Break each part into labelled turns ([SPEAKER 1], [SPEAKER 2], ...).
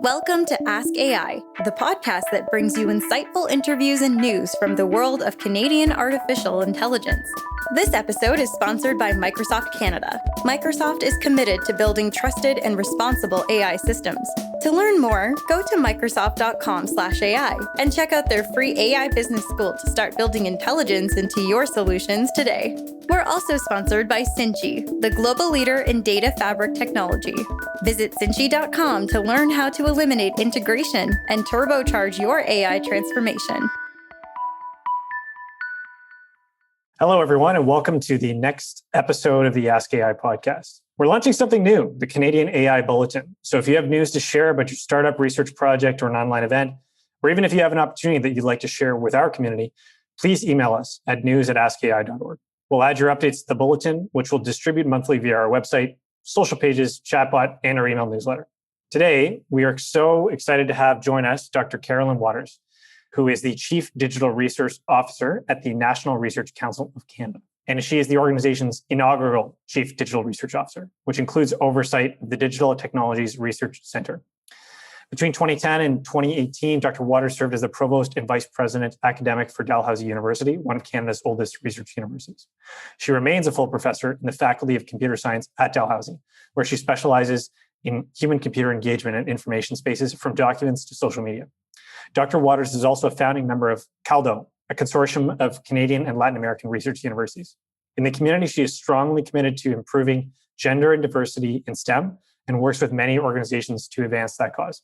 [SPEAKER 1] Welcome to Ask AI, the podcast that brings you insightful interviews and news from the world of Canadian artificial intelligence. This episode is sponsored by Microsoft Canada. Microsoft is committed to building trusted and responsible AI systems. To learn more, go to microsoft.com/AI and check out their free AI business school to start building intelligence into your solutions today. We're also sponsored by Cinci, the global leader in data fabric technology. Visit cinci.com to learn how to eliminate integration and turbocharge your AI transformation.
[SPEAKER 2] Hello, everyone, and welcome to the next episode of the Ask AI podcast. We're launching something new, the Canadian AI Bulletin. So if you have news to share about your startup, research project, or an online event, or even if you have an opportunity that you'd like to share with our community, please email us at news@askai.org. We'll add your updates to the bulletin, which we'll distribute monthly via our website, social pages, chatbot, and our email newsletter. Today, we are so excited to have join us Dr. Carolyn Watters, who is the Chief Digital Research Officer at the National Research Council of Canada. And she is the organization's inaugural Chief Digital Research Officer, which includes oversight of the Digital Technologies Research Center. Between 2010 and 2018, Dr. Watters served as the Provost and Vice President Academic for Dalhousie University, one of Canada's oldest research universities. She remains a full professor in the Faculty of Computer Science at Dalhousie, where she specializes in human-computer engagement and information spaces from documents to social media. Dr. Watters is also a founding member of Caldo, a consortium of Canadian and Latin American research universities. In the community, she is strongly committed to improving gender and diversity in STEM and works with many organizations to advance that cause.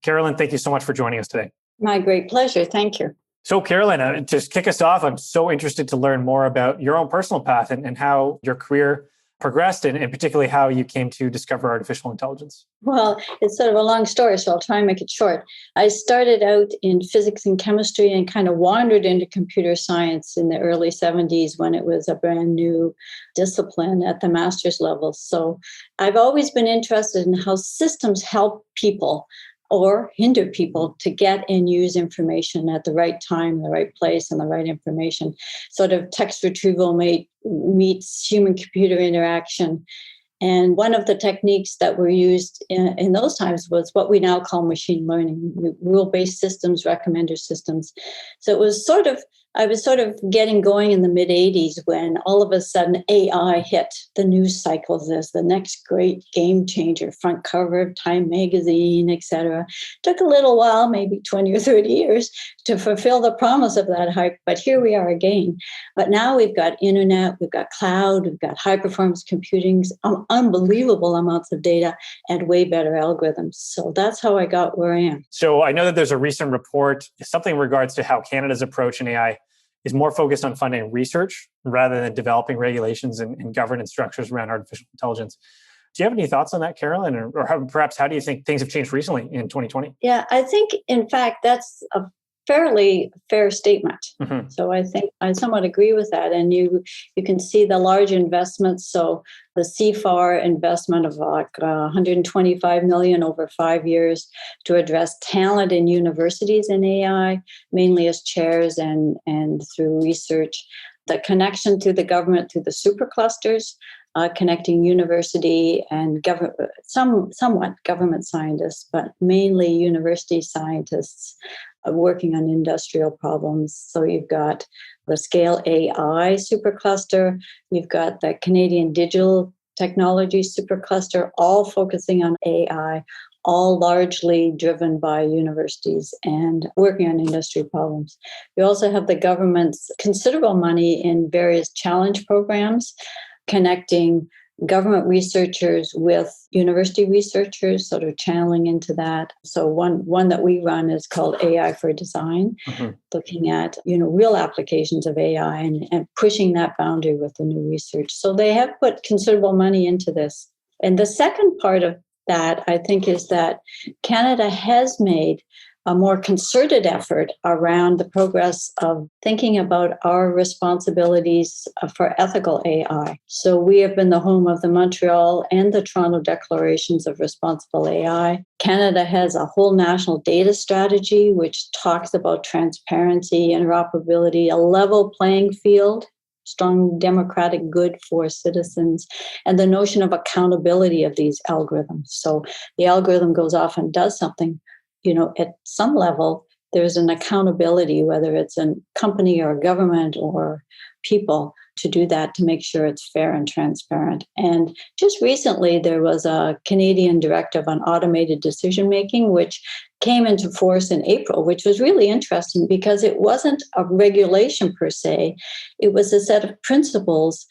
[SPEAKER 2] Carolyn, thank you so much for joining us today.
[SPEAKER 3] My great pleasure. Thank you.
[SPEAKER 2] So Carolyn, just kick us off. I'm so interested to learn more about your own personal path and how your career progressed, and particularly how you came to discover artificial intelligence.
[SPEAKER 3] Well, it's sort of a long story, so I'll try and make it short. I started out in physics and chemistry and kind of wandered into computer science in the early 70s when it was a brand new discipline at the master's level. So I've always been interested in how systems help people or hinder people to get and use information at the right time, the right place, and the right information. Sort of text retrieval meets human-computer interaction. And one of the techniques that were used in those times was what we now call machine learning, rule-based systems, recommender systems. So I was sort of getting going in the mid-'80s when all of a sudden AI hit the news cycles as the next great game changer, front cover of Time magazine, etc. Took a little while, maybe 20 or 30 years, to fulfill the promise of that hype, but here we are again. But now we've got internet, we've got cloud, we've got high-performance computing, unbelievable amounts of data, and way better algorithms. So that's how I got where I am.
[SPEAKER 2] So I know that there's a recent report, something in regards to how Canada's approach in AI is more focused on funding research rather than developing regulations and governance structures around artificial intelligence. Do you have any thoughts on that, Carolyn? Or how do you think things have changed recently in 2020?
[SPEAKER 3] Yeah, I think, in fact, that's a fairly fair statement. Mm-hmm. So I think I somewhat agree with that. And you can see the large investments. So the CFAR investment of like $125 million over 5 years to address talent in universities in AI, mainly as chairs and through research. The connection to the government through the superclusters, connecting university and somewhat government scientists, but mainly university scientists working on industrial problems. So you've got the Scale AI supercluster, you've got the Canadian Digital Technology supercluster, all focusing on AI, all largely driven by universities and working on industry problems. You also have the government's considerable money in various challenge programs, connecting government researchers with university researchers, sort of channeling into that. So one that we run is called AI for Design, looking at real applications of AI and pushing that boundary with the new research. So they have put considerable money into this. And the second part of that, I think, is that Canada has made a more concerted effort around the progress of thinking about our responsibilities for ethical AI. So we have been the home of the Montreal and the Toronto Declarations of Responsible AI. Canada has a whole national data strategy, which talks about transparency, interoperability, a level playing field strong democratic good for citizens, and the notion of accountability of these algorithms. So the algorithm goes off and does something, at some level, there's an accountability, whether it's a company or a government or people, to do that, to make sure it's fair and transparent. And just recently, there was a Canadian directive on automated decision making, which came into force in April, which was really interesting because it wasn't a regulation per se. It was a set of principles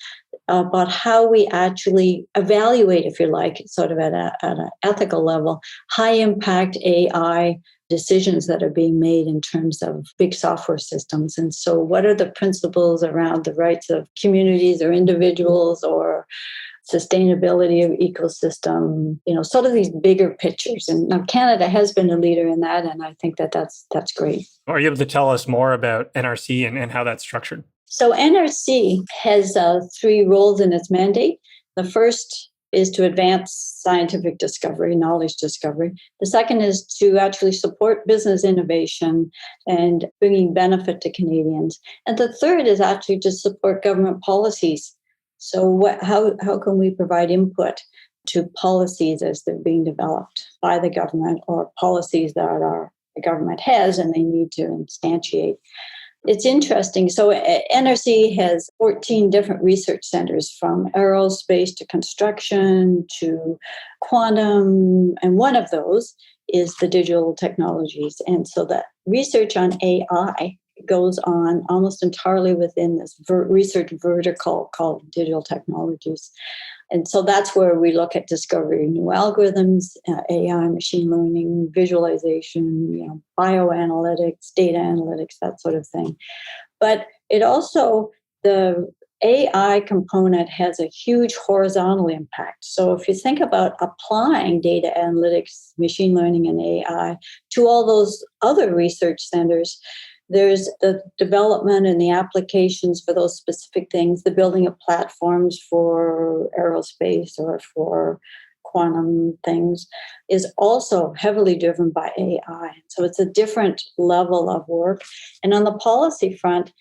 [SPEAKER 3] about how we actually evaluate, if you like, sort of at an ethical level, high impact AI decisions that are being made in terms of big software systems. And so what are the principles around the rights of communities or individuals or sustainability of ecosystem, sort of these bigger pictures. And now Canada has been a leader in that, and I think that's great.
[SPEAKER 2] Are you able to tell us more about NRC and how that's structured?
[SPEAKER 3] So NRC has 3 roles in its mandate. The first is to advance scientific discovery, knowledge discovery. The second is to actually support business innovation and bringing benefit to Canadians. And the third is actually to support government policies. So how can we provide input to policies as they're being developed by the government, or policies that the government has and they need to instantiate? It's interesting. So NRC has 14 different research centers, from aerospace to construction to quantum. And one of those is the digital technologies. And so that research on AI goes on almost entirely within this research vertical called digital technologies. And so that's where we look at discovering new algorithms, AI, machine learning, visualization, bioanalytics, data analytics, that sort of thing. But it also, the AI component has a huge horizontal impact. So if you think about applying data analytics, machine learning, and AI to all those other research centers, there's the development and the applications for those specific things, the building of platforms for aerospace or for quantum things is also heavily driven by AI. So it's a different level of work. And on the policy front,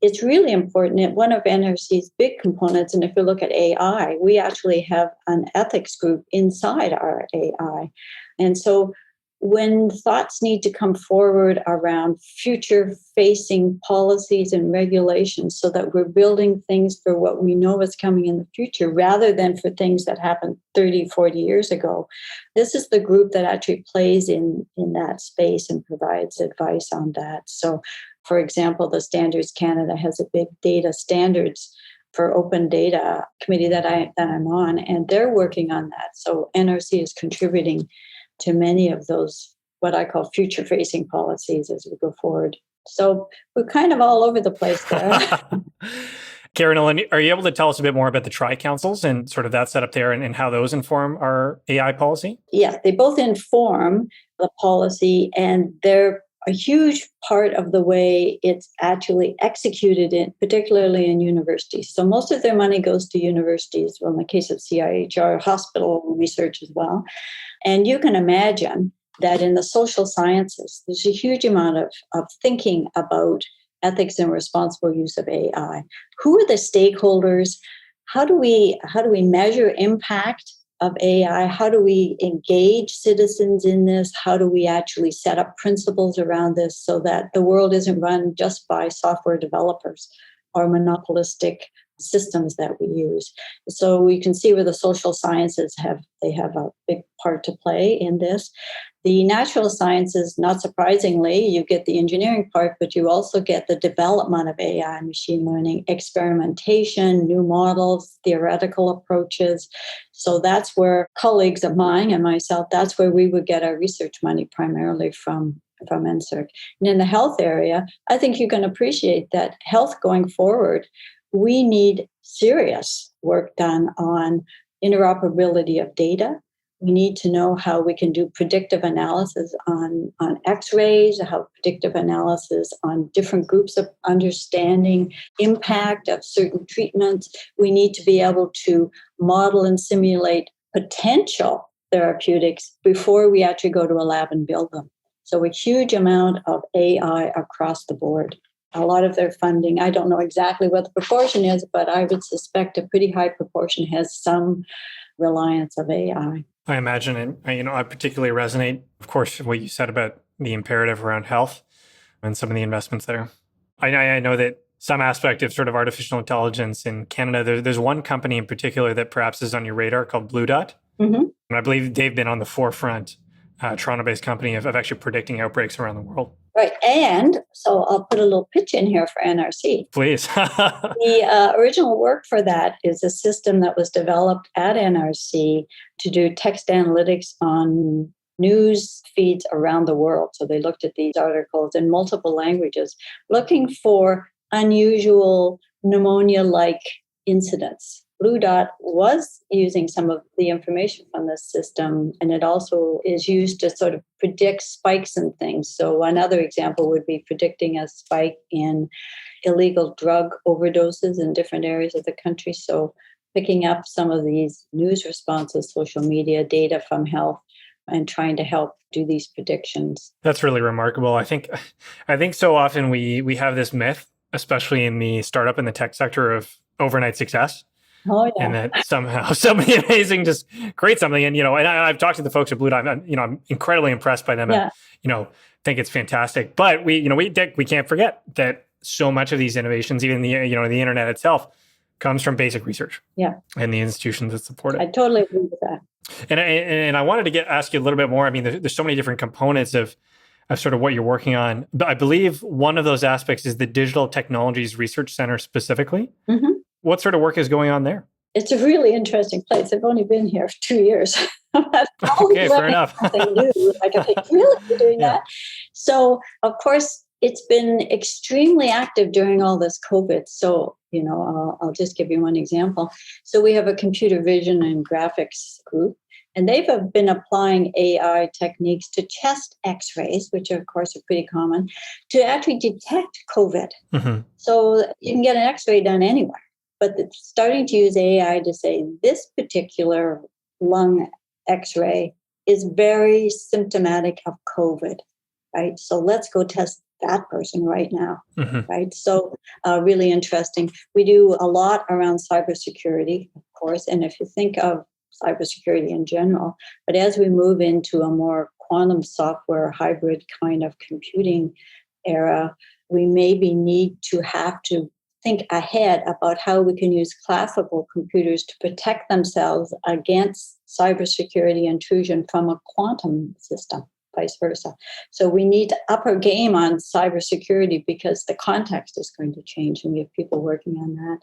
[SPEAKER 3] it's really important. One of NRC's big components, and if you look at AI, we actually have an ethics group inside our AI. And so when thoughts need to come forward around future-facing policies and regulations so that we're building things for what we know is coming in the future rather than for things that happened 30, 40 years ago, this is the group that actually plays in that space and provides advice on that. So, for example, the Standards Canada has a big data standards for open data committee that I'm on, and they're working on that. So NRC is contributing to many of those, what I call future-facing policies as we go forward. So we're kind of all over the place there.
[SPEAKER 2] Carolyn, are you able to tell us a bit more about the TriCouncils and sort of that setup there and how those inform our AI policy?
[SPEAKER 3] Yeah, they both inform the policy, and they're a huge part of the way it's actually executed, particularly in universities. So most of their money goes to universities, well, in the case of CIHR, hospital research as well. And you can imagine that in the social sciences, there's a huge amount of thinking about ethics and responsible use of AI. Who are the stakeholders? How do we measure impact of AI? How do we engage citizens in this? How do we actually set up principles around this so that the world isn't run just by software developers or monopolistic systems that we use? So we can see where the social sciences have a big part to play in this. The natural sciences, not surprisingly, you get the engineering part, but you also get the development of AI, machine learning, experimentation, new models, theoretical approaches. So that's where colleagues of mine and myself, that's where we would get our research money primarily from NSERC. And in the health area, I think you can appreciate that health going forward, we need serious work done on interoperability of data. We need to know how we can do predictive analysis on X-rays, how predictive analysis on different groups of understanding impact of certain treatments. We need to be able to model and simulate potential therapeutics before we actually go to a lab and build them. So a huge amount of AI across the board. a lot of their funding. I don't know exactly what the proportion is, but I would suspect a pretty high proportion has some reliance of AI.
[SPEAKER 2] I imagine, and I particularly resonate, of course, what you said about the imperative around health and some of the investments there. I know that some aspect of sort of artificial intelligence in Canada, there's one company in particular that perhaps is on your radar called Blue Dot.
[SPEAKER 3] Mm-hmm.
[SPEAKER 2] And I believe they've been on the forefront, Toronto-based company of actually predicting outbreaks around the world.
[SPEAKER 3] Right. And so I'll put a little pitch in here for NRC.
[SPEAKER 2] Please.
[SPEAKER 3] The original work for that is a system that was developed at NRC to do text analytics on news feeds around the world. So they looked at these articles in multiple languages, looking for unusual pneumonia-like incidents. Blue Dot was using some of the information from this system, and it also is used to sort of predict spikes and things. So another example would be predicting a spike in illegal drug overdoses in different areas of the country. So picking up some of these news responses, social media data from health, and trying to help do these predictions.
[SPEAKER 2] That's really remarkable. I think so often we have this myth, especially in the startup and the tech sector, of overnight success.
[SPEAKER 3] Oh, yeah.
[SPEAKER 2] And that somehow somebody amazing just create something. And, and I've talked to the folks at Blue Dot, I'm incredibly impressed by them and, think it's fantastic. But we can't forget that so much of these innovations, even the internet itself, comes from basic research.
[SPEAKER 3] Yeah.
[SPEAKER 2] And the institutions that support it.
[SPEAKER 3] I totally agree with that.
[SPEAKER 2] And I wanted to ask you a little bit more. I mean, there's so many different components of sort of what you're working on. But I believe one of those aspects is the Digital Technologies Research Center specifically.
[SPEAKER 3] Mm-hmm.
[SPEAKER 2] What sort of work is going on there?
[SPEAKER 3] It's a really interesting place. I've only been here for 2 years.
[SPEAKER 2] Okay, fair enough.
[SPEAKER 3] Something new. Like, I think, really, you're doing that? So, of course, it's been extremely active during all this COVID. So, I'll just give you one example. So we have a computer vision and graphics group, and they've been applying AI techniques to chest x-rays, which of course are pretty common, to actually detect COVID.
[SPEAKER 2] Mm-hmm.
[SPEAKER 3] So you can get an x-ray done anywhere, but it's starting to use AI to say this particular lung x-ray is very symptomatic of COVID, right? So let's go test that person right now, right? So really interesting. We do a lot around cybersecurity, of course, and if you think of cybersecurity in general, but as we move into a more quantum software hybrid kind of computing era, we maybe need to have to think ahead about how we can use classical computers to protect themselves against cybersecurity intrusion from a quantum system. Vice versa. So we need to up our game on cybersecurity because the context is going to change, and we have people working on that.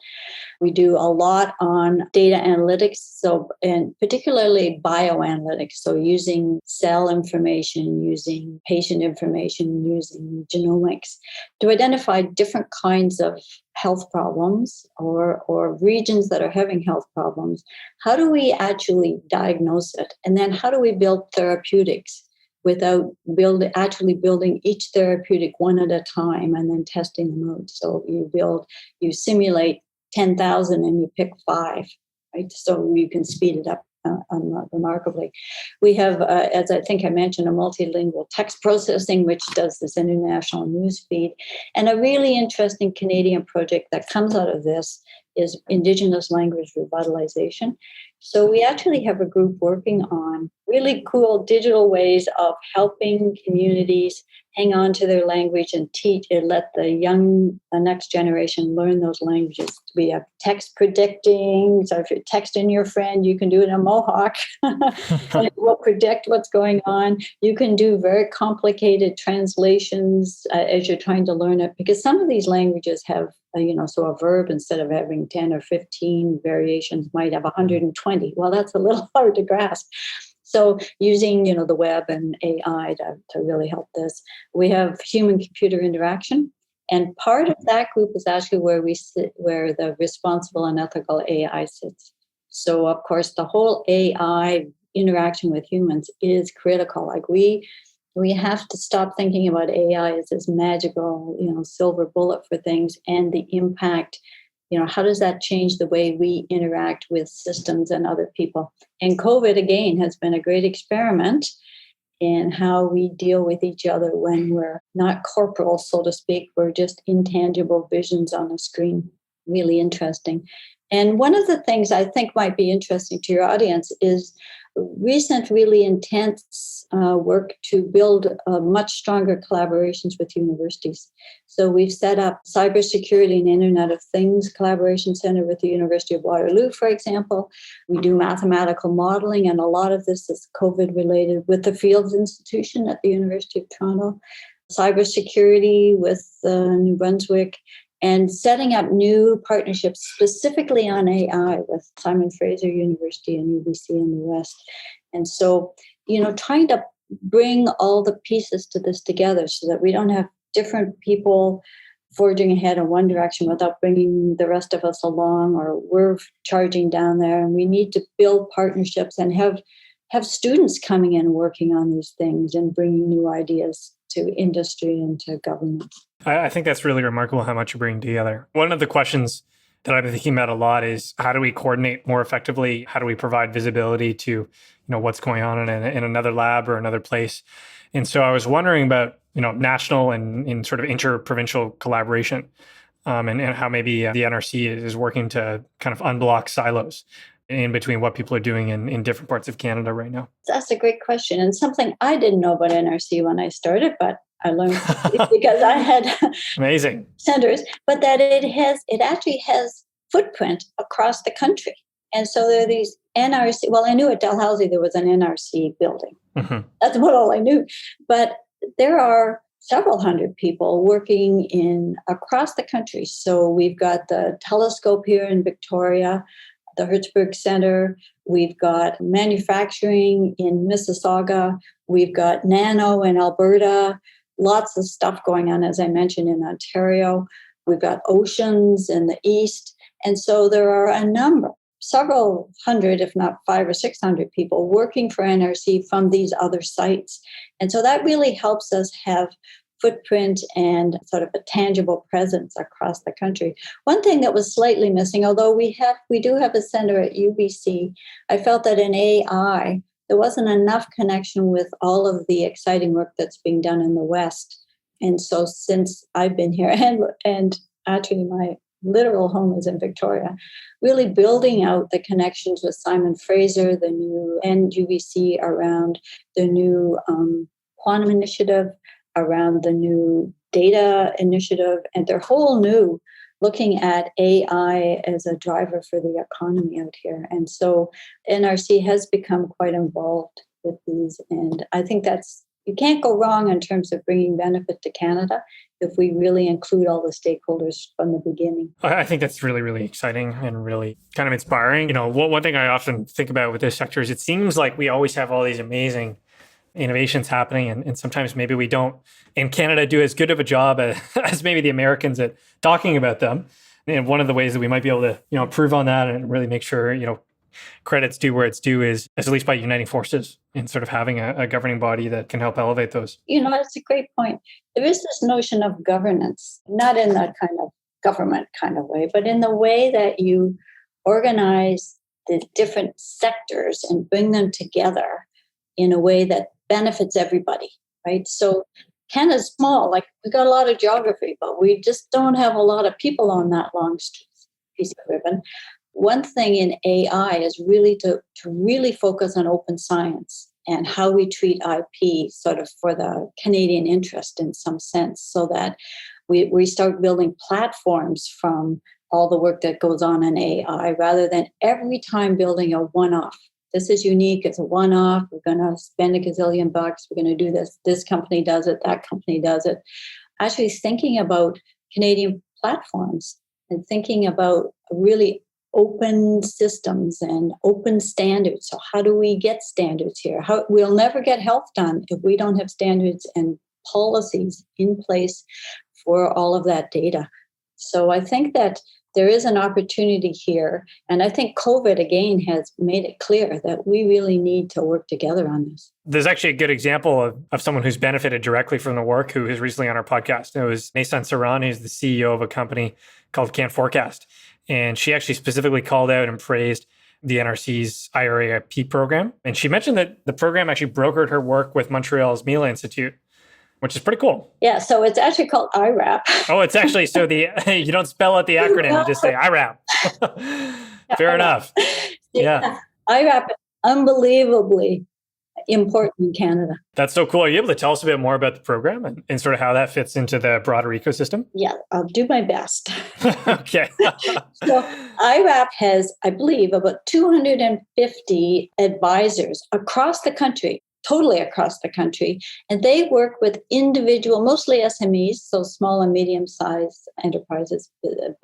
[SPEAKER 3] We do a lot on data analytics, and particularly bioanalytics. So using cell information, using patient information, using genomics to identify different kinds of health problems or regions that are having health problems. How do we actually diagnose it? And then how do we build therapeutics without actually building each therapeutic one at a time and then testing them out? So you simulate 10,000 and you pick 5, right? So you can speed it up remarkably. We have, as I think I mentioned, a multilingual text processing, which does this international news feed. And a really interesting Canadian project that comes out of this is Indigenous language revitalization. So we actually have a group working on really cool digital ways of helping communities hang on to their language and teach and let the next generation learn those languages. We have text predicting. So if you're texting your friend, you can do it in Mohawk. And it will predict what's going on. You can do very complicated translations as you're trying to learn it, because some of these languages have so a verb, instead of having 10 or 15 variations, might have 120. Well, that's a little hard to grasp. So using, the web and AI to really help this. We have human-computer interaction. And part of that group is actually where the responsible and ethical AI sits. So, of course, the whole AI interaction with humans is critical. Like we have to stop thinking about AI as this magical, silver bullet for things, and the impact, how does that change the way we interact with systems and other people? And COVID, again, has been a great experiment. in how we deal with each other when we're not corporal, so to speak. We're just intangible visions on a screen. Really interesting. And one of the things I think might be interesting to your audience is recent, really intense work to build much stronger collaborations with universities. So we've set up Cybersecurity and Internet of Things Collaboration Center with the University of Waterloo, for example. We do mathematical modeling, and a lot of this is COVID related with the Fields Institution at the University of Toronto. Cybersecurity with New Brunswick, and setting up new partnerships specifically on AI with Simon Fraser University and UBC in the West. And so, trying to bring all the pieces to this together so that we don't have different people forging ahead in one direction without bringing the rest of us along, or we're charging down there. And we need to build partnerships and have students coming in working on these things and bringing new ideas to industry and to government.
[SPEAKER 2] I think that's really remarkable how much you bring together. One of the questions that I've been thinking about a lot is how do we coordinate more effectively? How do we provide visibility to, what's going on in another lab or another place? And so I was wondering about, national and in sort of inter-provincial collaboration and how maybe the NRC is working to kind of unblock silos in between what people are doing in different parts of Canada right now.
[SPEAKER 3] That's a great question, and something I didn't know about NRC when I started, but I learned because I had
[SPEAKER 2] amazing
[SPEAKER 3] centers, but that it actually has footprint across the country. And so there are these NRC, well, I knew at Dalhousie there was an NRC building. Mm-hmm. That's about all I knew. But there are several hundred people working across the country. So we've got the Telescope here in Victoria, the Hertzberg Center. We've got manufacturing in Mississauga. We've got nano in Alberta. Lots of stuff going on, as I mentioned, in Ontario. We've got oceans in the east. And so there are several hundred, if not 500 or 600 people working for NRC from these other sites. And so that really helps us have footprint and sort of a tangible presence across the country. One thing that was slightly missing, although we do have a center at UBC, I felt that in AI, there wasn't enough connection with all of the exciting work that's being done in the West. And so since I've been here, and actually my literal home is in Victoria, really building out the connections with Simon Fraser, the new UBC around the new quantum initiative, around the new data initiative, and they're whole new looking at AI as a driver for the economy out here. And so NRC has become quite involved with these. And I think you can't go wrong in terms of bringing benefit to Canada if we really include all the stakeholders from the beginning.
[SPEAKER 2] I think that's really, really exciting and really kind of inspiring. One thing I often think about with this sector is it seems like we always have all these amazing innovations happening, and sometimes maybe we don't in Canada do as good of a job as maybe the Americans at talking about them. And one of the ways that we might be able to improve on that and really make sure credit's due where it's due is at least by uniting forces and sort of having a governing body that can help elevate those.
[SPEAKER 3] That's a great point. There is this notion of governance, not in that kind of government kind of way, but in the way that you organize the different sectors and bring them together in a way that benefits everybody, right? So Canada's small, like we've got a lot of geography, but we just don't have a lot of people on that long piece of ribbon. One thing in AI is really to really focus on open science and how we treat IP sort of for the Canadian interest in some sense, so that we start building platforms from all the work that goes on in AI rather than every time building a one-off. This is unique. It's a one-off. We're going to spend $1 gazillion. We're going to do this. This company does it. That company does it. Actually thinking about Canadian platforms and thinking about really open systems and open standards. So how do we get standards here? We'll never get health done if we don't have standards and policies in place for all of that data. So I think that there is an opportunity here. And I think COVID, again, has made it clear that we really need to work together on this.
[SPEAKER 2] There's actually a good example of someone who's benefited directly from the work who is recently on our podcast. It was Nissan Saran, who's the CEO of a company called Can't Forecast. And she actually specifically called out and praised the NRC's IRAP program. And she mentioned that the program actually brokered her work with Montreal's Mila Institute, which is pretty cool.
[SPEAKER 3] Yeah, so it's actually called IRAP.
[SPEAKER 2] Oh, it's actually, so you don't spell out the acronym, you just say IRAP. Fair enough. Yeah.
[SPEAKER 3] IRAP is unbelievably important in Canada.
[SPEAKER 2] That's so cool. Are you able to tell us a bit more about the program and sort of how that fits into the broader ecosystem?
[SPEAKER 3] Yeah, I'll do my best.
[SPEAKER 2] Okay.
[SPEAKER 3] So IRAP has, I believe, about 250 advisors across the country, totally across the country. And they work with individual, mostly SMEs, so small and medium-sized enterprises,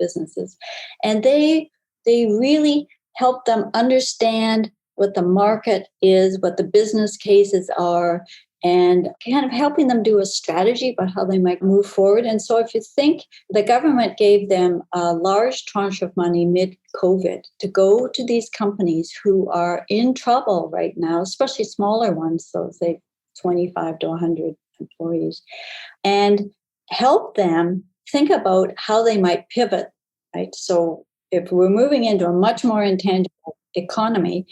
[SPEAKER 3] businesses. And they really help them understand what the market is, what the business cases are, and kind of helping them do a strategy about how they might move forward. And so if you think the government gave them a large tranche of money mid-COVID to go to these companies who are in trouble right now, especially smaller ones, so say 25 to 100 employees, and help them think about how they might pivot, right? So if we're moving into a much more intangible economy,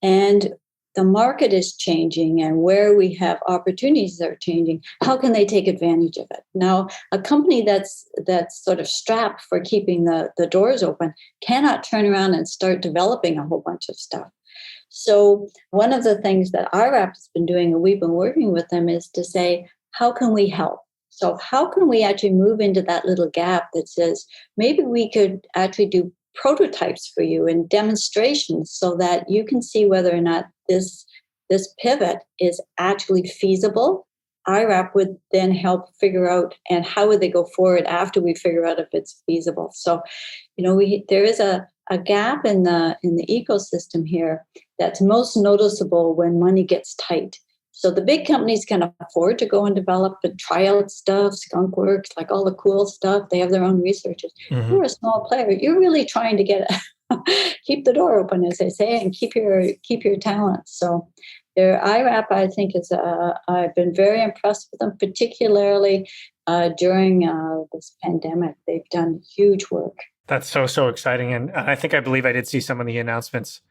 [SPEAKER 3] and the market is changing and where we have opportunities are changing, how can they take advantage of it? Now, a company that's sort of strapped for keeping the doors open cannot turn around and start developing a whole bunch of stuff. So one of the things that IRAP has been doing, and we've been working with them, is to say, how can we help? So how can we actually move into that little gap that says, maybe we could actually do prototypes for you and demonstrations so that you can see whether or not this pivot is actually feasible. IRAP would then help figure out, and how would they go forward after we figure out if it's feasible. So, there is a gap in the ecosystem here that's most noticeable when money gets tight. So the big companies can afford to go and develop and try out stuff, skunk works, like all the cool stuff. They have their own researchers. Mm-hmm. You're a small player. You're really trying to keep the door open, as they say, and keep your talent. So their IRAP, I think, I've been very impressed with them, particularly during this pandemic. They've done huge work.
[SPEAKER 2] That's so exciting. And I believe I did see some of the announcements,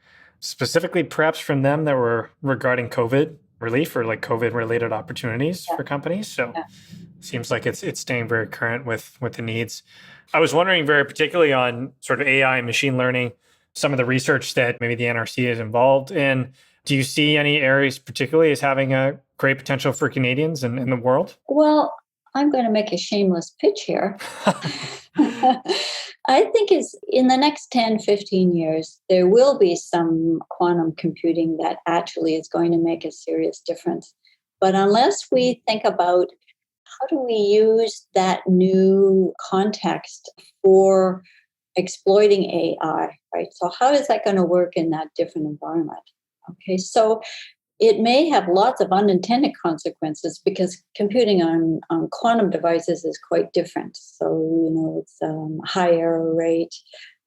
[SPEAKER 2] specifically perhaps from them, that were regarding COVID relief or like COVID related opportunities for companies. So it seems like it's staying very current with the needs. I was wondering very particularly on sort of AI and machine learning, some of the research that maybe the NRC is involved in. Do you see any areas particularly as having a great potential for Canadians and in the world?
[SPEAKER 3] Well, I'm going to make a shameless pitch here. I think in the next 10, 15 years, there will be some quantum computing that actually is going to make a serious difference. But unless we think about how do we use that new context for exploiting AI, right? So how is that going to work in that different environment? Okay, so it may have lots of unintended consequences because computing on quantum devices is quite different. So, it's high error rate,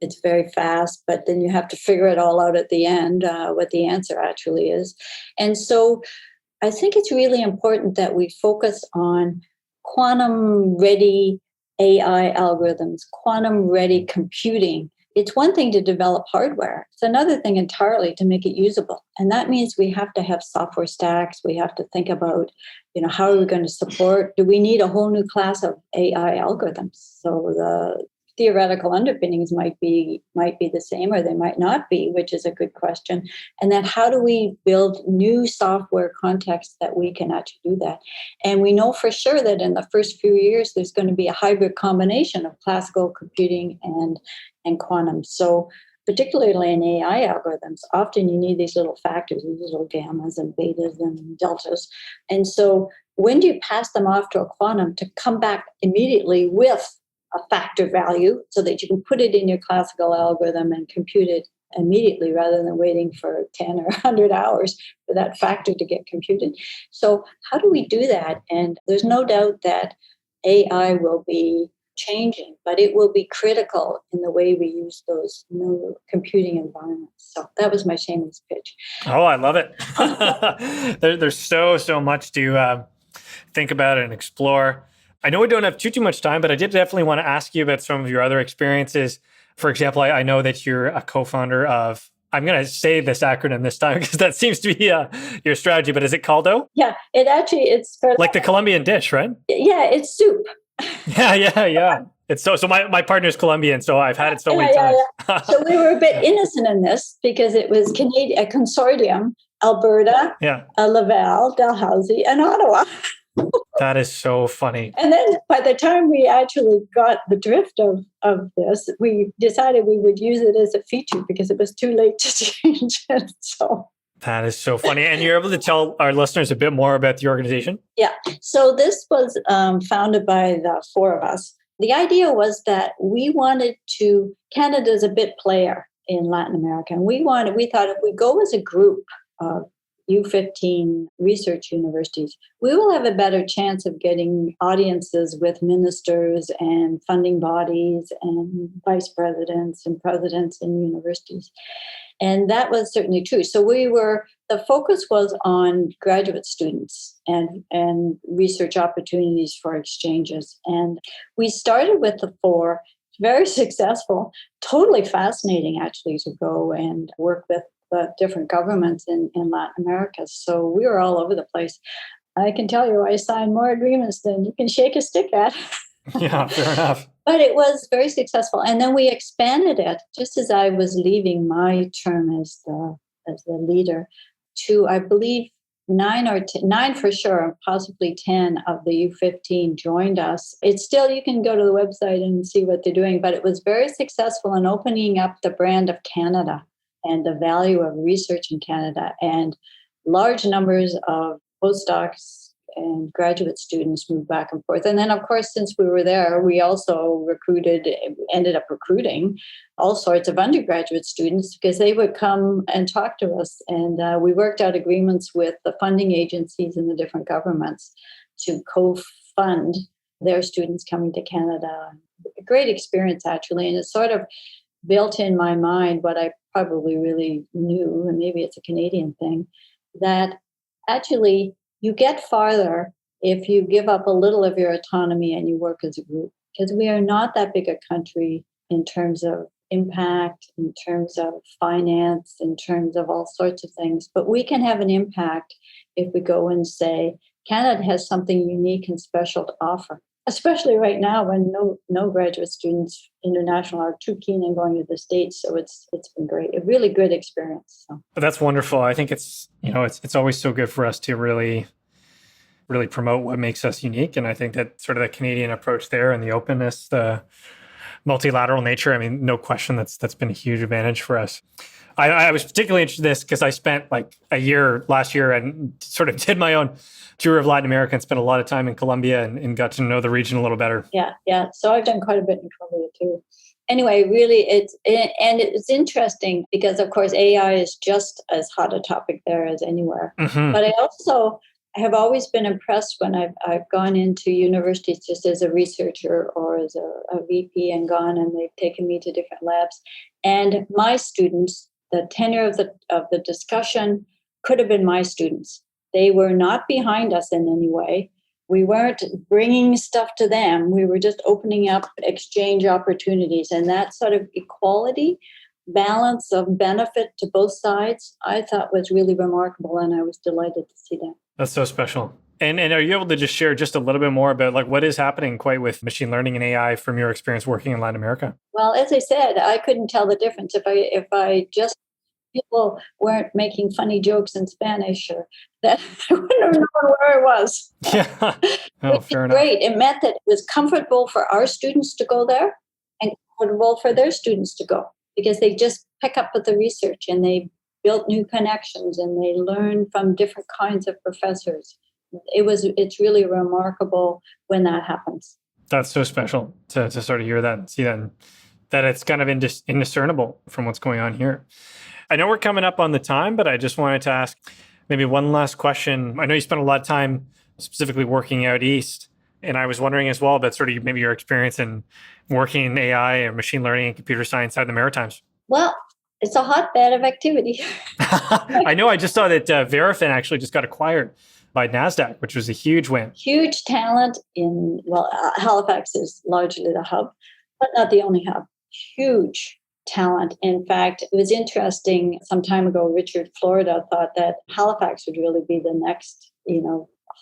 [SPEAKER 3] it's very fast, but then you have to figure it all out at the end, what the answer actually is. And so I think it's really important that we focus on quantum-ready AI algorithms, quantum-ready computing. It's one thing to develop hardware. It's another thing entirely to make it usable. And that means we have to have software stacks. We have to think about, how are we going to support? Do we need a whole new class of AI algorithms? So the theoretical underpinnings might be the same, or they might not be, which is a good question. And then how do we build new software contexts that we can actually do that? And we know for sure that in the first few years, there's going to be a hybrid combination of classical computing and quantum. So particularly in AI algorithms, often you need these little factors, these little gammas and betas and deltas. And so when do you pass them off to a quantum to come back immediately with a factor value so that you can put it in your classical algorithm and compute it immediately rather than waiting for 10 or 100 hours for that factor to get computed? So how do we do that? And there's no doubt that AI will be changing, but it will be critical in the way we use those new computing environments. So that was my shameless pitch.
[SPEAKER 2] Oh, I love it. There's so much to think about and explore. I know we don't have too much time, but I did definitely want to ask you about some of your other experiences. For example, I know that you're a co-founder of I'm going to say this acronym this time because that seems to be your strategy, but is it Caldo?
[SPEAKER 3] Yeah, it's
[SPEAKER 2] like the Colombian dish, right?
[SPEAKER 3] Yeah, it's soup.
[SPEAKER 2] Yeah. It's so my partner's Colombian, so I've had it so many times.
[SPEAKER 3] Yeah. So we were a bit innocent in this because it was a consortium, Alberta, Laval, Dalhousie, and Ottawa.
[SPEAKER 2] That is so funny.
[SPEAKER 3] And then by the time we actually got the drift of this, we decided we would use it as a feature because it was too late to change it. So
[SPEAKER 2] that is so funny. And you're able to tell our listeners a bit more about the organization?
[SPEAKER 3] Yeah. So this was founded by the four of us. The idea was that Canada's a bit player in Latin America. And we thought if we go as a group of U15 research universities, we will have a better chance of getting audiences with ministers and funding bodies and vice presidents and presidents in universities. And that was certainly true. So the focus was on graduate students and research opportunities for exchanges. And we started with the four, very successful, totally fascinating actually to go and work with the different governments in Latin America. So we were all over the place. I can tell you I signed more agreements than you can shake a stick at.
[SPEAKER 2] Yeah, fair enough.
[SPEAKER 3] But it was very successful. And then we expanded it just as I was leaving my term as the leader to, I believe, 9 for sure, possibly 10 of the U15 joined us. It's still, you can go to the website and see what they're doing, but it was very successful in opening up the brand of Canada and the value of research in Canada. And large numbers of postdocs and graduate students moved back and forth. And then, of course, since we were there, we also ended up recruiting all sorts of undergraduate students because they would come and talk to us. And we worked out agreements with the funding agencies in the different governments to co-fund their students coming to Canada. A great experience, actually. And it sort of built in my mind what I probably really knew, and maybe it's a Canadian thing, that actually you get farther if you give up a little of your autonomy and you work as a group, because we are not that big a country in terms of impact, in terms of finance, in terms of all sorts of things. But we can have an impact if we go and say, Canada has something unique and special to offer, especially right now when no graduate students international are too keen on going to the States. So it's been great, a really good experience. So.
[SPEAKER 2] That's wonderful. I think it's always so good for us to really promote what makes us unique. And I think that sort of the Canadian approach there and the openness, the multilateral nature, I mean, no question that's been a huge advantage for us. I was particularly interested in this because I spent like a year last year and sort of did my own tour of Latin America and spent a lot of time in Colombia and got to know the region a little better.
[SPEAKER 3] Yeah. So I've done quite a bit in Colombia too. Anyway, really, it's interesting because, of course, AI is just as hot a topic there as anywhere. Mm-hmm. But I also have always been impressed when I've gone into universities just as a researcher or as a VP and gone, and they've taken me to different labs. And my students, the tenor of the discussion could have been my students. They were not behind us in any way. We weren't bringing stuff to them. We were just opening up exchange opportunities. And that sort of equality, balance of benefit to both sides, I thought was really remarkable. And I was delighted to see that.
[SPEAKER 2] That's so special. And are you able to just share just a little bit more about like what is happening quite with machine learning and AI from your experience working in Latin America?
[SPEAKER 3] Well, as I said, I couldn't tell the difference if I just people weren't making funny jokes in Spanish, or that I wouldn't have known where I was.
[SPEAKER 2] Yeah, fair enough.
[SPEAKER 3] Great. It meant that it was comfortable for our students to go there and comfortable for their students to go because they just pick up with the research and they built new connections and they learn from different kinds of professors. It's really remarkable when that happens.
[SPEAKER 2] That's so special to sort of hear that and see that it's kind of indiscernible from what's going on here. I know we're coming up on the time, but I just wanted to ask maybe one last question. I know you spent a lot of time specifically working out east, and I was wondering as well about sort of maybe your experience in working in AI and machine learning and computer science out in the Maritimes.
[SPEAKER 3] Well, it's a hotbed of activity.
[SPEAKER 2] I know. I just saw that Verafin actually just got acquired by NASDAQ, which was a huge win.
[SPEAKER 3] Huge talent Halifax is largely the hub, but not the only hub. Huge talent. In fact, it was interesting. Some time ago, Richard Florida thought that Halifax would really be the next,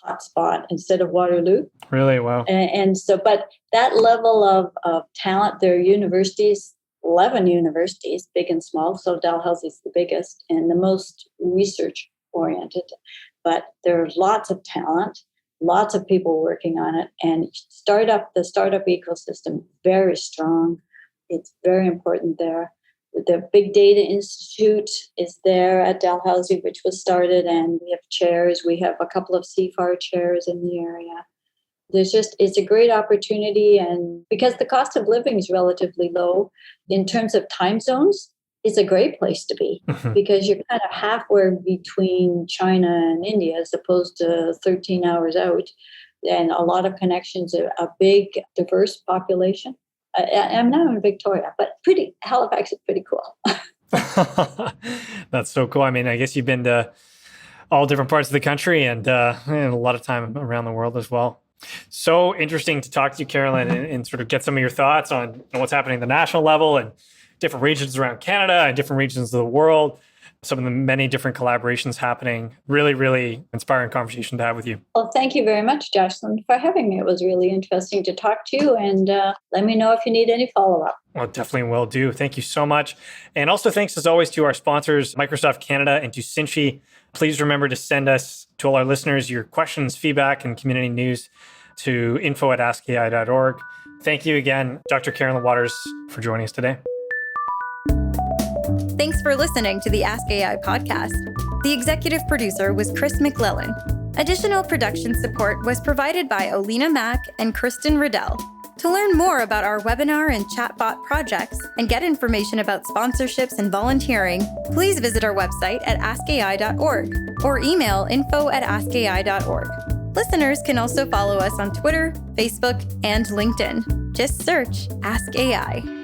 [SPEAKER 3] hot spot instead of Waterloo.
[SPEAKER 2] Really? Wow.
[SPEAKER 3] And so, but that level of talent, there are universities, 11 universities, big and small. So Dalhousie is the biggest and the most research oriented. But there's lots of talent, lots of people working on it, and the startup ecosystem, very strong. It's very important there. The Big Data Institute is there at Dalhousie, which was started, and we have chairs. We have a couple of CFAR chairs in the area. It's a great opportunity, and because the cost of living is relatively low in terms of time zones, it's a great place to be because you're kind of halfway between China and India as opposed to 13 hours out, and a lot of connections, a big diverse population. I'm now in Victoria, but Halifax is pretty cool.
[SPEAKER 2] That's so cool. I mean, I guess you've been to all different parts of the country and a lot of time around the world as well. So interesting to talk to you, Carolyn, and sort of get some of your thoughts on what's happening at the national level and different regions around Canada and different regions of the world. Some of the many different collaborations happening. Really, really inspiring conversation to have with you.
[SPEAKER 3] Well, thank you very much, Jocelyn, for having me. It was really interesting to talk to you, and let me know if you need any follow-up.
[SPEAKER 2] Well, definitely will do. Thank you so much. And also thanks, as always, to our sponsors, Microsoft Canada and to Cinchi. Please remember to send us, to all our listeners, your questions, feedback, and community news to info@askai.org. Thank you again, Dr. Carolyn Watters, for joining us today.
[SPEAKER 1] Thanks for listening to the Ask AI podcast. The executive producer was Chris McLellan. Additional production support was provided by Olena Mack and Kristen Riddell. To learn more about our webinar and chatbot projects and get information about sponsorships and volunteering, please visit our website at askai.org or email info@askai.org. Listeners can also follow us on Twitter, Facebook, and LinkedIn. Just search Ask AI.